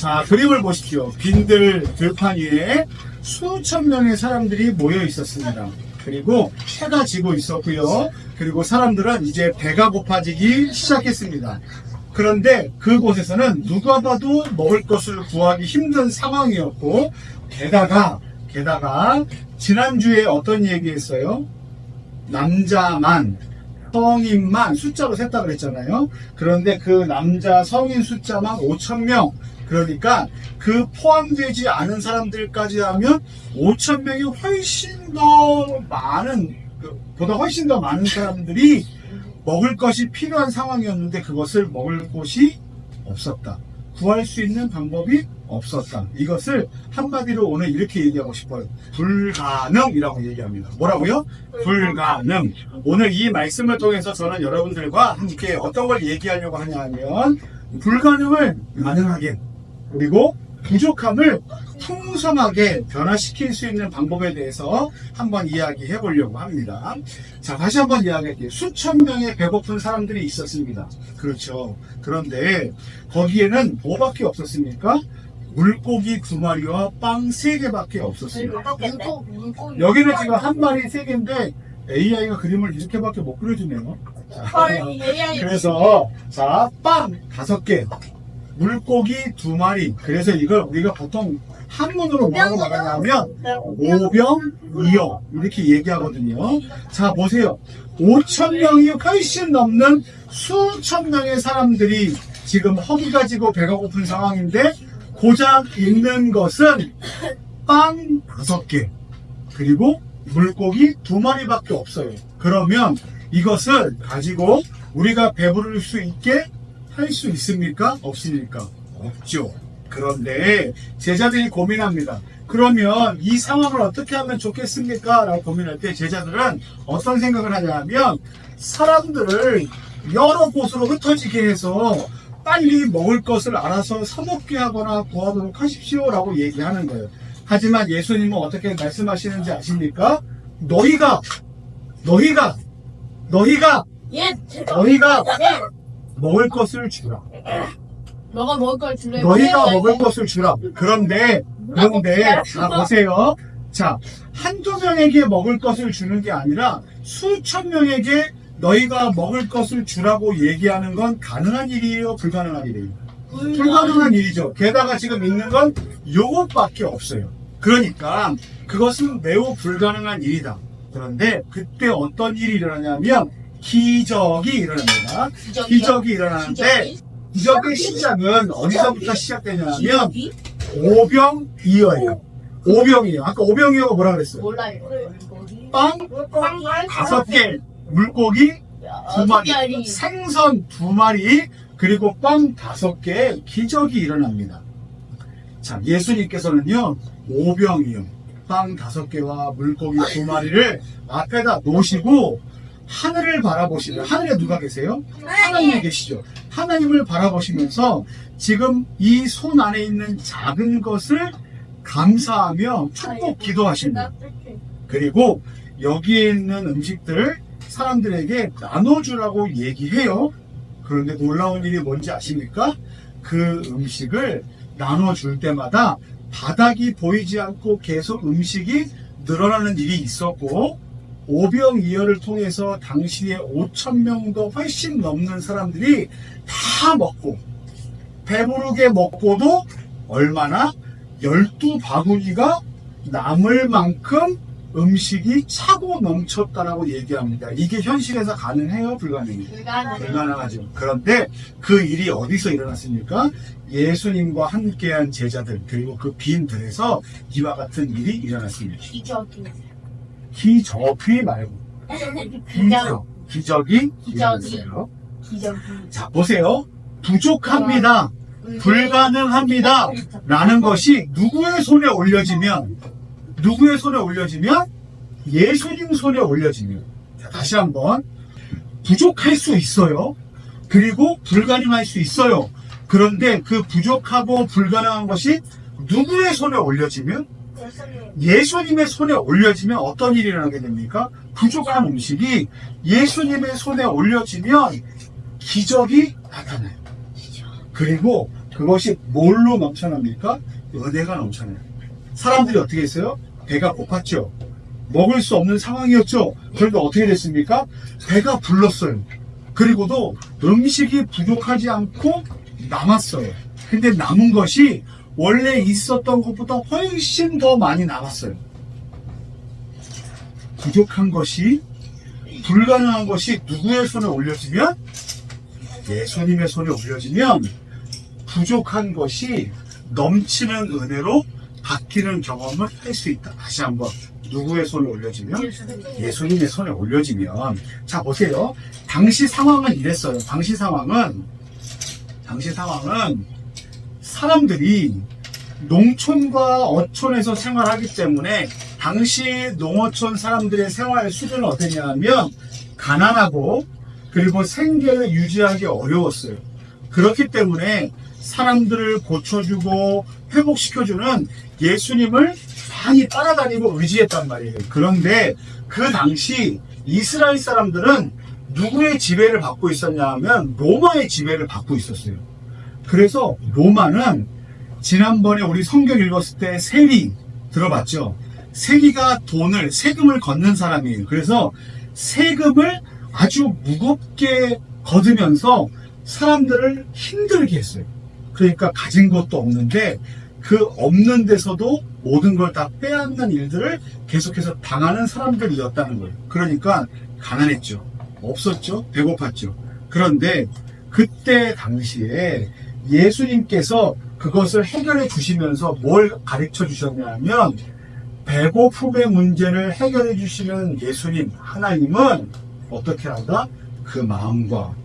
자, 그림을 보십시오. 빈들 들판 위에 수천 명의 사람들이 모여 있었습니다. 그리고 해가 지고 있었고요. 그리고 사람들은 이제 배가 고파지기 시작했습니다. 그런데 그곳에서는 누가 봐도 먹을 것을 구하기 힘든 상황이었고, 게다가 지난주에 어떤 얘기했어요? 남자만, 성인만 숫자로 셌다 그랬잖아요. 그런데 그 남자 성인 숫자만 5,000명. 그러니까 그 포함되지 않은 사람들까지 하면 5,000명이 훨씬 더 많은, 보다 훨씬 더 많은 사람들이 먹을 것이 필요한 상황이었는데 그것을 먹을 곳이 없었다. 구할 수 있는 방법이 없었다. 이것을 한마디로 오늘 이렇게 얘기하고 싶어요. 불가능이라고 얘기합니다. 뭐라고요? 불가능. 오늘 이 말씀을 통해서 저는 여러분들과 함께 어떤 걸 얘기하려고 하냐 하면 불가능을 가능하게, 그리고 부족함을 풍성하게 변화시킬 수 있는 방법에 대해서 한번 이야기해 보려고 합니다. 자, 다시 한번 이야기할게요. 수천 명의 배고픈 사람들이 있었습니다. 그렇죠. 그런데 거기에는 뭐밖에 없었습니까? 물고기 2마리와 빵 3개밖에 없었어요. 여기는 지금 한 마리 3개인데 AI가 그림을 이렇게밖에 못 그려주네요. 자, 그래서 자, 빵 5개, 물고기 2마리. 그래서 이걸 우리가 보통 한문으로 뭐라고 말하냐면 오병이어 이렇게 얘기하거든요. 자, 보세요. 5,000명이 훨씬 넘는 수천 명의 사람들이 지금 허기가 지고 배가 고픈 상황인데 고작 있는 것은 빵 5개 그리고 물고기 2마리밖에 없어요. 그러면 이것을 가지고 우리가 배부를 수 있게 할 수 있습니까? 없습니까? 없죠. 그런데 제자들이 고민합니다. 그러면 이 상황을 어떻게 하면 좋겠습니까? 라고 고민할 때 제자들은 어떤 생각을 하냐면 사람들을 여러 곳으로 흩어지게 해서 빨리 먹을 것을 알아서 사먹게 하거나 구하도록 하십시오 라고 얘기하는 거예요. 하지만 예수님은 어떻게 말씀하시는지 아십니까? 너희가 먹을 것을 주라. 너가 먹을 걸 줄래? 너희가 먹을 것을 주라. 그런데 자 보세요. 자, 한두 명에게 먹을 것을 주는 게 아니라 수천 명에게 너희가 먹을 것을 주라고 얘기하는 건 가능한 일이에요? 불가능한 일이에요? 불가능한 일이죠. 게다가 지금 있는 건 요것밖에 없어요. 그러니까 그것은 매우 불가능한 일이다. 그런데 그때 어떤 일이 일어나냐면 기적이 일어납니다. 기적이 일어나는데 기적의 시작은 어디서부터 시작되냐면 오병이어예요. 오병이어. 아까 오병이어가 뭐라 그랬어요? 몰라요. 빵 5개, 물고기 2마리, 생선 2마리, 그리고 빵 5개 기적이 일어납니다. 자, 예수님께서는요, 오병이어, 빵 5개와 물고기 2마리를 앞에다 놓으시고 하늘을 바라보시면, 하늘에 누가 계세요? 하나님이 계시죠. 하나님을 바라보시면서 지금 이 손 안에 있는 작은 것을 감사하며 축복 기도하십니다. 그리고 여기에 있는 음식들 사람들에게 나눠주라고 얘기해요. 그런데 놀라운 일이 뭔지 아십니까? 그 음식을 나눠줄 때마다 바닥이 보이지 않고 계속 음식이 늘어나는 일이 있었고, 오병이어를 통해서 당시에 5,000명도 훨씬 넘는 사람들이 다 먹고, 배부르게 먹고도 얼마나 12바구니가 남을 만큼 음식이 차고 넘쳤다라고 얘기합니다. 이게 현실에서 가능해요? 불가능해요? 불가능하죠. 그런데 그 일이 어디서 일어났습니까? 예수님과 함께한 제자들, 그리고 그 빈들에서 이와 같은 일이 일어났습니다. 기적이 말고 기적이 일어났어요. 자, 보세요. 부족합니다. 불가능합니다. 라는 것이 누구의 손에 올려지면 예수님 손에 올려지면. 자, 다시 한번. 부족할 수 있어요. 그리고 불가능할 수 있어요. 그런데 그 부족하고 불가능한 것이 누구의 손에 올려지면? 예수님의 손에 올려지면 어떤 일이 일어나게 됩니까? 부족한 음식이 예수님의 손에 올려지면 기적이 나타나요. 그리고 그것이 뭘로 넘쳐납니까? 은혜가 넘쳐나요. 사람들이 어떻게 했어요? 배가 고팠죠. 먹을 수 없는 상황이었죠. 그런데 어떻게 됐습니까? 배가 불렀어요. 그리고도 음식이 부족하지 않고 남았어요. 근데 남은 것이 원래 있었던 것보다 훨씬 더 많이 남았어요. 부족한 것이, 불가능한 것이 누구의 손에 올려지면? 예수님의 손에 올려지면 부족한 것이 넘치는 은혜로 바뀌는 경험을 할 수 있다. 다시 한번, 누구의 손에 올려지면? 예수님의 손에 올려지면. 자, 보세요. 당시 상황은 이랬어요. 당시 상황은 사람들이 농촌과 어촌에서 생활하기 때문에 당시 농어촌 사람들의 생활 수준은 어땠냐면 가난하고, 그리고 생계를 유지하기 어려웠어요. 그렇기 때문에 사람들을 고쳐주고 회복시켜주는 예수님을 많이 따라다니고 의지했단 말이에요. 그런데 그 당시 이스라엘 사람들은 누구의 지배를 받고 있었냐 하면 로마의 지배를 받고 있었어요. 그래서 로마는, 지난번에 우리 성경 읽었을 때 세리 들어봤죠? 세리가 세금을 걷는 사람이에요. 그래서 세금을 아주 무겁게 거두면서 사람들을 힘들게 했어요. 그러니까 가진 것도 없는데 그 없는 데서도 모든 걸 다 빼앗는 일들을 계속해서 당하는 사람들이었다는 거예요. 그러니까 가난했죠. 없었죠. 배고팠죠. 그런데 그때 당시에 예수님께서 그것을 해결해 주시면서 뭘 가르쳐 주셨냐면, 배고픔의 문제를 해결해 주시는 예수님, 하나님은 어떻게 한다? 그 마음과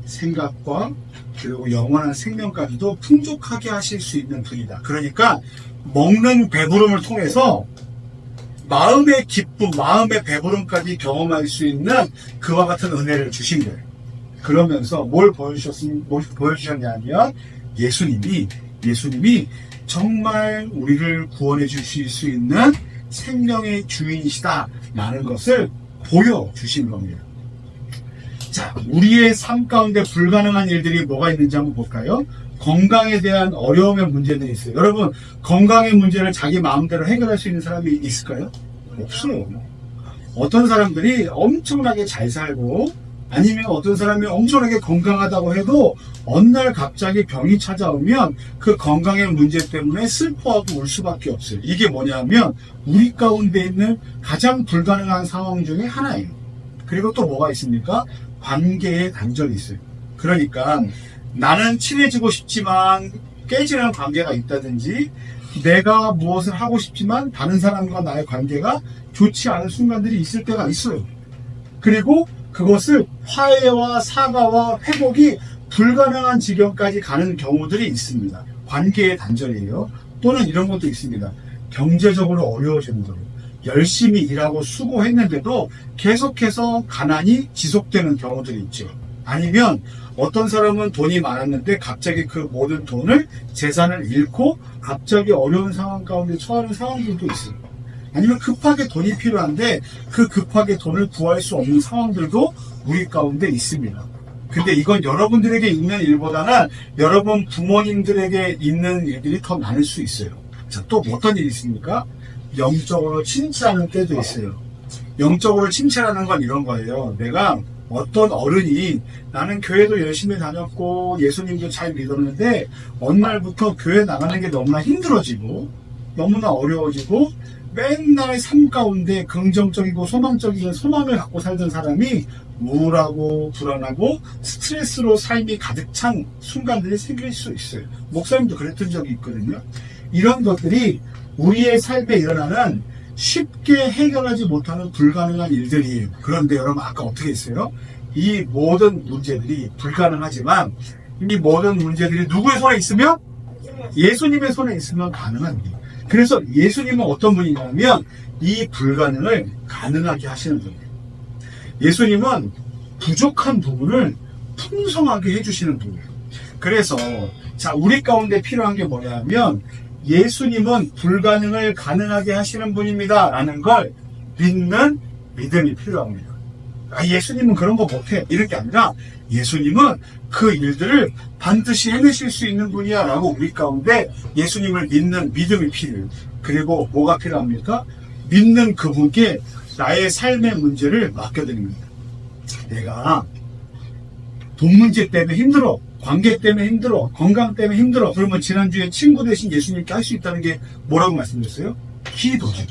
생각과 그리고 영원한 생명까지도 풍족하게 하실 수 있는 분이다. 그러니까 먹는 배부름을 통해서 마음의 기쁨, 마음의 배부름까지 경험할 수 있는 그와 같은 은혜를 주신 거예요. 그러면서 뭘 보여주셨냐면 예수님이 정말 우리를 구원해 주실 수 있는 생명의 주인이시다라는 것을 보여주신 겁니다. 자, 우리의 삶 가운데 불가능한 일들이 뭐가 있는지 한번 볼까요? 건강에 대한 어려움의 문제들이 있어요. 여러분, 건강의 문제를 자기 마음대로 해결할 수 있는 사람이 있을까요? 없어요. 어떤 사람들이 엄청나게 잘 살고, 아니면 어떤 사람이 엄청나게 건강하다고 해도 어느 날 갑자기 병이 찾아오면 그 건강의 문제 때문에 슬퍼하고 울 수밖에 없어요. 이게 뭐냐면 우리 가운데 있는 가장 불가능한 상황 중에 하나예요. 그리고 또 뭐가 있습니까? 관계의 단절이 있어요. 그러니까 나는 친해지고 싶지만 깨지는 관계가 있다든지, 내가 무엇을 하고 싶지만 다른 사람과 나의 관계가 좋지 않은 순간들이 있을 때가 있어요. 그리고 그것을 화해와 사과와 회복이 불가능한 지경까지 가는 경우들이 있습니다. 관계의 단절이에요. 또는 이런 것도 있습니다. 경제적으로 어려워지는 거예요. 열심히 일하고 수고했는데도 계속해서 가난이 지속되는 경우들이 있죠. 아니면 어떤 사람은 돈이 많았는데 갑자기 그 모든 돈을, 재산을 잃고 갑자기 어려운 상황 가운데 처하는 상황들도 있어요. 아니면 급하게 돈이 필요한데 그 급하게 돈을 구할 수 없는 상황들도 우리 가운데 있습니다. 근데 이건 여러분들에게 있는 일보다는 여러분 부모님들에게 있는 일들이 더 많을 수 있어요. 자, 또 어떤 일이 있습니까? 영적으로 침체하는 때도 있어요. 영적으로 침체하는 건 이런 거예요. 내가 어떤 어른이, 나는 교회도 열심히 다녔고 예수님도 잘 믿었는데 어느 날부터 교회 나가는 게 너무나 힘들어지고 너무나 어려워지고 맨날 삶 가운데 긍정적이고 소망적인 소망을 갖고 살던 사람이 우울하고 불안하고 스트레스로 삶이 가득 찬 순간들이 생길 수 있어요. 목사님도 그랬던 적이 있거든요. 이런 것들이 우리의 삶에 일어나는 쉽게 해결하지 못하는 불가능한 일들이에요. 그런데 여러분, 아까 어떻게 했어요? 이 모든 문제들이 불가능하지만 이 모든 문제들이 누구의 손에 있으면? 예수님의 손에 있으면 가능한 일이에요. 그래서 예수님은 어떤 분이냐면 이 불가능을 가능하게 하시는 분이에요. 예수님은 부족한 부분을 풍성하게 해주시는 분이에요. 그래서 자, 우리 가운데 필요한 게 뭐냐면 예수님은 불가능을 가능하게 하시는 분입니다 라는 걸 믿는 믿음이 필요합니다. 예수님은 그런 거 못해. 이런 게 아니라 예수님은 그 일들을 반드시 해내실 수 있는 분이야 라고 우리 가운데 예수님을 믿는 믿음이 필요해요. 그리고 뭐가 필요합니까? 믿는 그분께 나의 삶의 문제를 맡겨드립니다. 내가 돈 문제 때문에 힘들어, 관계 때문에 힘들어, 건강 때문에 힘들어. 그러면 지난주에 친구 대신 예수님께 할 수 있다는 게 뭐라고 말씀드렸어요? 기도죠.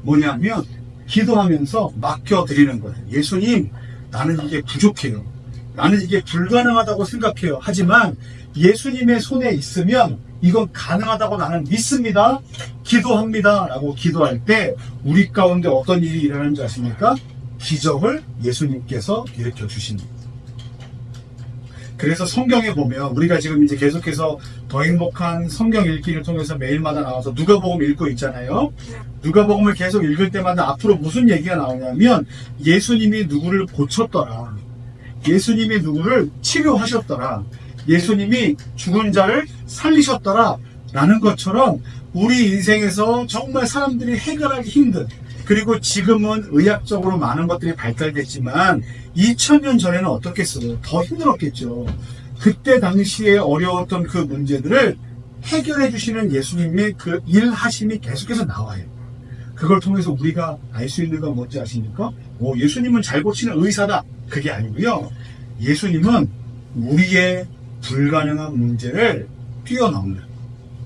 뭐냐면 기도하면서 맡겨드리는 거예요. 예수님, 나는 이게 부족해요. 나는 이게 불가능하다고 생각해요. 하지만 예수님의 손에 있으면 이건 가능하다고 나는 믿습니다. 기도합니다. 라고 기도할 때 우리 가운데 어떤 일이 일어나는 줄 아십니까? 기적을 예수님께서 일으켜 주십니다. 그래서 성경에 보면 우리가 지금 이제 계속해서 더 행복한 성경 읽기를 통해서 매일마다 나와서 누가복음 읽고 있잖아요. 누가복음을 계속 읽을 때마다 앞으로 무슨 얘기가 나오냐면 예수님이 누구를 고쳤더라. 예수님이 누구를 치료하셨더라. 예수님이 죽은 자를 살리셨더라. 라는 것처럼 우리 인생에서 정말 사람들이 해결하기 힘든, 그리고 지금은 의학적으로 많은 것들이 발달됐지만 2000년 전에는 어떻겠어요? 더 힘들었겠죠. 그때 당시에 어려웠던 그 문제들을 해결해 주시는 예수님의 그 일하심이 계속해서 나와요. 그걸 통해서 우리가 알 수 있는 건 뭔지 아십니까? 예수님은 잘 고치는 의사다. 그게 아니고요. 예수님은 우리의 불가능한 문제를 뛰어넘는,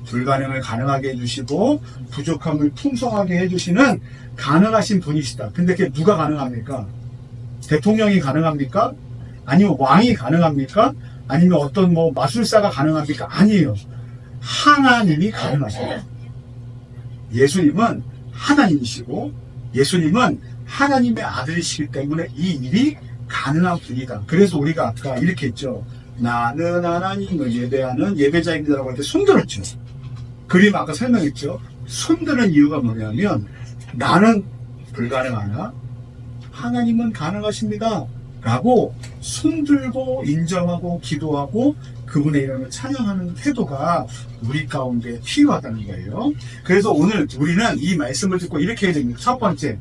불가능을 가능하게 해주시고 부족함을 풍성하게 해주시는 가능하신 분이시다. 근데 그게 누가 가능합니까? 대통령이 가능합니까? 아니면 왕이 가능합니까? 아니면 어떤 마술사가 가능합니까? 아니에요. 하나님이 가능하십니다. 예수님은 하나님이시고 예수님은 하나님의 아들이시기 때문에 이 일이 가능한 분이다. 그래서 우리가 아까 이렇게 했죠. 나는 하나님을 예배하는 예배자입니다라고 할 때 손들었죠. 그림 아까 설명했죠. 손드는 이유가 뭐냐면 나는 불가능하나 하나님은 가능하십니다 라고 손들고 인정하고 기도하고 그분의 이름을 찬양하는 태도가 우리 가운데 필요하다는 거예요. 그래서 오늘 우리는 이 말씀을 듣고 이렇게 해야 됩니다. 첫 번째,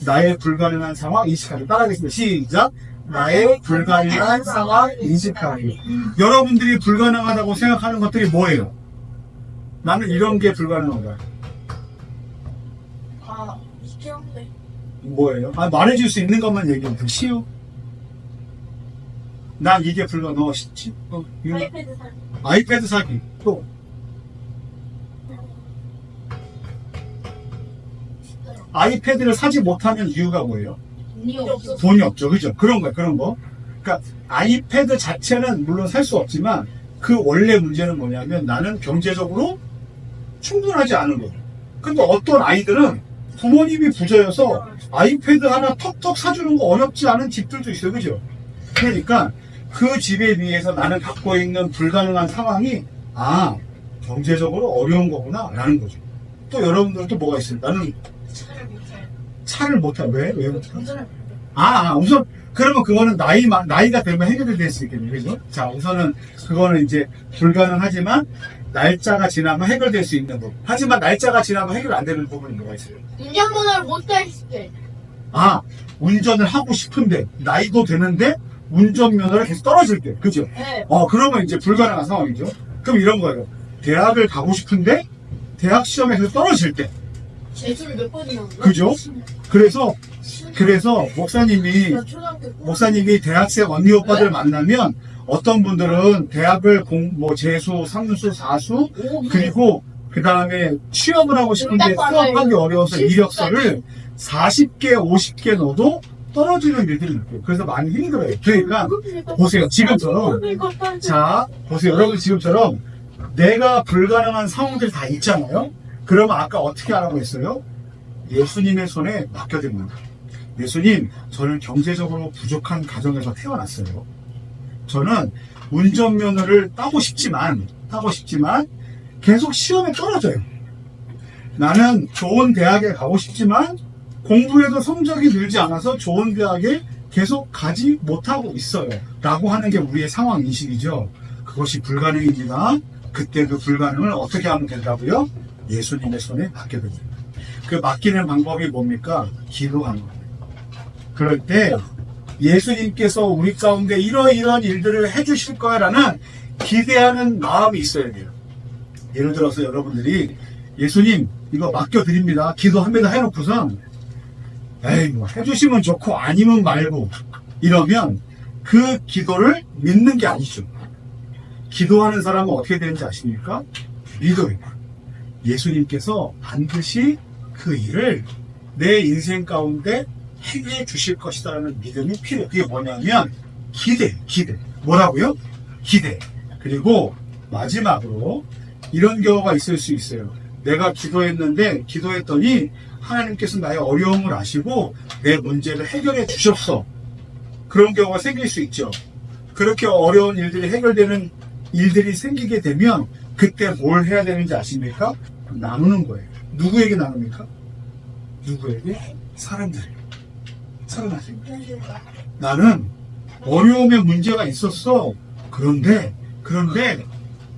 나의 불가능한 상황 인식하기. 따라하겠습니다. 시작. 나의 불가능한 상황 인식하기. 여러분들이 불가능하다고 생각하는 것들이 뭐예요? 나는 이런 게 불가능한가? 시험대. 뭐예요? 말해줄 수 있는 것만 얘기해. 쉬우. 난 이게 너 쉽지? 이거. 아이패드 살. 아이패드 사기. 또 아이패드를 사지 못하는 이유가 뭐예요? 돈이 없어. 돈이 없죠. 그죠? 그런 거예요. 그런 거. 그러니까 아이패드 자체는 물론 살 수 없지만 그 원래 문제는 뭐냐면 나는 경제적으로 충분하지 않은 거예요. 근데 어떤 아이들은 부모님이 부자여서 아이패드 하나 턱턱 사주는 거 어렵지 않은 집들도 있어요. 그죠? 그러니까 그 집에 비해서 나는 갖고 있는 불가능한 상황이 경제적으로 어려운 거구나 라는 거죠. 또 여러분들도 뭐가 있어요? 나는 차를 못 타. 왜? 왜 못 타? 우선 그러면 그거는 나이가 되면 해결이 될 수 있겠네요. 그죠? 자, 우선은 그거는 이제 불가능하지만 날짜가 지나면 해결될 수 있는 부분. 하지만 날짜가 지나면 해결 안 되는 부분이 뭐가 있어요? 운전면허를 못 땄을 때. 운전을 하고 싶은데 나이도 되는데 운전면허를 계속 떨어질 때. 그죠? 네. 그러면 이제 불가능한 상황이죠. 그럼 이런 거예요. 대학을 가고 싶은데 대학 시험에서 떨어질 때. 재수를 몇 번이나 한 거야? 그죠? 그래서 목사님이 대학생 언니 오빠들 만나면 어떤 분들은 대학을 재수, 상수, 사수 그리고 그 다음에 취업을 하고 싶은데 수업하기 어려워서 이력서를 40개, 50개 넣어도 떨어지는 일들이 있고요. 그래서 많이 힘들어요. 그러니까 보세요. 지금처럼 보세요. 여러분 지금처럼 내가 불가능한 상황들이 다 있잖아요. 그러면 아까 어떻게 하라고 했어요? 예수님의 손에 맡겨드립니다. 예수님, 저는 경제적으로 부족한 가정에서 태어났어요. 저는 운전면허를 따고 싶지만 계속 시험에 떨어져요. 나는 좋은 대학에 가고 싶지만 공부에도 성적이 늘지 않아서 좋은 대학에 계속 가지 못하고 있어요. 라고 하는 게 우리의 상황 인식이죠. 그것이 불가능입니다. 그때 그 불가능을 어떻게 하면 된다고요? 예수님의 손에 맡겨드립니다. 그 맡기는 방법이 뭡니까? 기도하는 거예요. 그럴 때 예수님께서 우리 가운데 이러이러한 일들을 해주실 거야 라는 기대하는 마음이 있어야 돼요. 예를 들어서 여러분들이 예수님 이거 맡겨드립니다 기도합니다 해놓고선 에이 뭐 해주시면 좋고 아니면 말고 이러면 그 기도를 믿는 게 아니죠. 기도하는 사람은 어떻게 되는지 아십니까? 믿어요. 예수님께서 반드시 그 일을 내 인생 가운데 행해 주실 것이다라는 믿음이 필요해요. 그게 뭐냐면 기대. 뭐라고요? 기대. 그리고 마지막으로 이런 경우가 있을 수 있어요. 내가 기도했더니 하나님께서 나의 어려움을 아시고 내 문제를 해결해 주셨어. 그런 경우가 생길 수 있죠. 그렇게 어려운 일들이 해결되는 일들이 생기게 되면 그때 뭘 해야 되는지 아십니까? 나누는 거예요. 누구에게 나눕니까? 누구에게? 사람들에게. 나는 어려움에 문제가 있었어. 그런데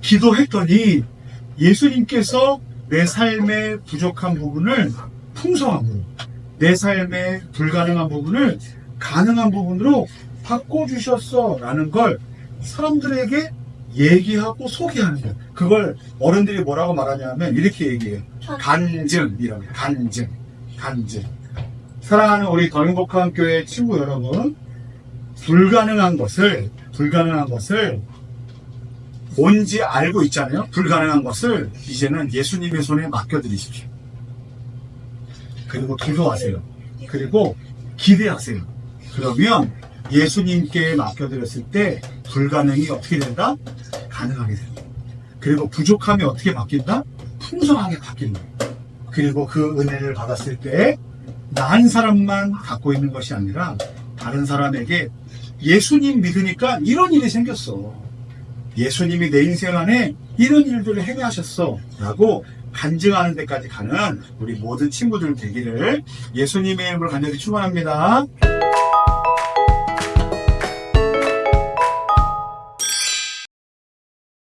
기도했더니 예수님께서 내 삶의 부족한 부분을 풍성함으로, 내 삶의 불가능한 부분을 가능한 부분으로 바꿔주셨어 라는 걸 사람들에게 얘기하고 소개하는 거예요. 그걸 어른들이 뭐라고 말하냐면 이렇게 얘기해요. 간증이라고 해요. 간증. 사랑하는 우리 더 행복한 교회 친구 여러분, 불가능한 것을 뭔지 알고 있잖아요. 불가능한 것을 이제는 예수님의 손에 맡겨드리십시오. 그리고 기도하세요. 그리고 기대하세요. 그러면 예수님께 맡겨드렸을 때 불가능이 어떻게 된다? 가능하게 된다. 그리고 부족함이 어떻게 바뀐다? 풍성하게 바뀐다. 그리고 그 은혜를 받았을 때 나 한 사람만 갖고 있는 것이 아니라 다른 사람에게 예수님 믿으니까 이런 일이 생겼어. 예수님이 내 인생 안에 이런 일들을 행하셨어 라고 간증하는 데까지 가는 우리 모든 친구들 되기를 예수님의 이름으로 간절히 축원합니다.